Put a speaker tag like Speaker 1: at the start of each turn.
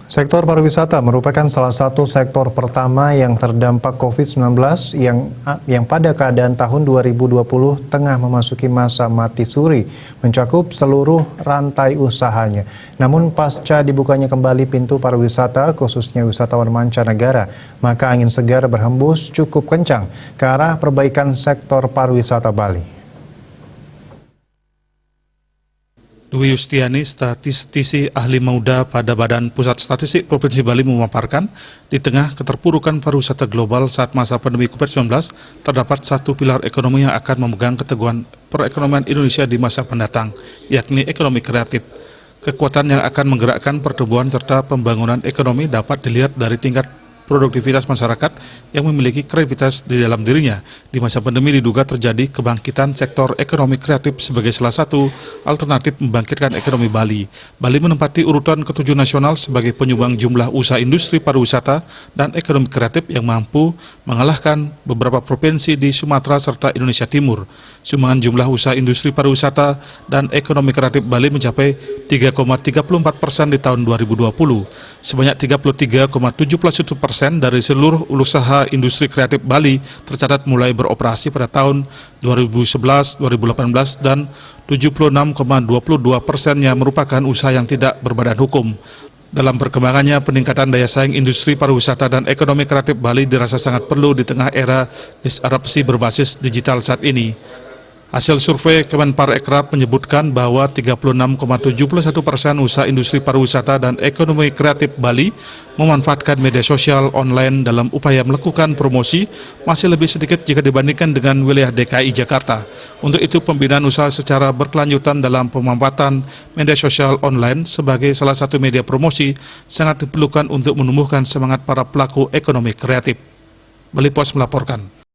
Speaker 1: Sektor pariwisata merupakan salah satu sektor pertama yang terdampak COVID-19 yang pada keadaan tahun 2020 tengah memasuki masa mati suri, mencakup seluruh rantai usahanya. Namun pasca dibukanya kembali pintu pariwisata, khususnya wisatawan mancanegara, maka angin segar berhembus cukup kencang ke arah perbaikan sektor pariwisata Bali.
Speaker 2: Dwi Yustiani, statistisi ahli muda pada Badan Pusat Statistik Provinsi Bali memaparkan, di tengah keterpurukan pariwisata global saat masa pandemi COVID-19, terdapat satu pilar ekonomi yang akan memegang keteguhan perekonomian Indonesia di masa mendatang, yakni ekonomi kreatif. Kekuatan yang akan menggerakkan pertumbuhan serta pembangunan ekonomi dapat dilihat dari tingkat produktivitas masyarakat yang memiliki kreativitas di dalam dirinya. Di masa pandemi diduga terjadi kebangkitan sektor ekonomi kreatif sebagai salah satu alternatif membangkitkan ekonomi Bali. Bali menempati urutan ke-7 nasional sebagai penyumbang jumlah usaha industri pariwisata dan ekonomi kreatif yang mampu mengalahkan beberapa provinsi di Sumatera serta Indonesia Timur. Sumbangan jumlah usaha industri pariwisata dan ekonomi kreatif Bali mencapai 3,34% di tahun 2020. Sebanyak 33,71% dari seluruh usaha industri kreatif Bali tercatat mulai beroperasi pada tahun 2011, 2018, dan 76,22%-nya merupakan usaha yang tidak berbadan hukum. Dalam perkembangannya, peningkatan daya saing industri pariwisata dan ekonomi kreatif Bali dirasa sangat perlu di tengah era disrupsi berbasis digital saat ini. Hasil survei Kemenparekraf menyebutkan bahwa 36,71% usaha industri pariwisata dan ekonomi kreatif Bali memanfaatkan media sosial online dalam upaya melakukan promosi, masih lebih sedikit jika dibandingkan dengan wilayah DKI Jakarta. Untuk itu, pembinaan usaha secara berkelanjutan dalam pemanfaatan media sosial online sebagai salah satu media promosi sangat diperlukan untuk menumbuhkan semangat para pelaku ekonomi kreatif. Bali Pos melaporkan.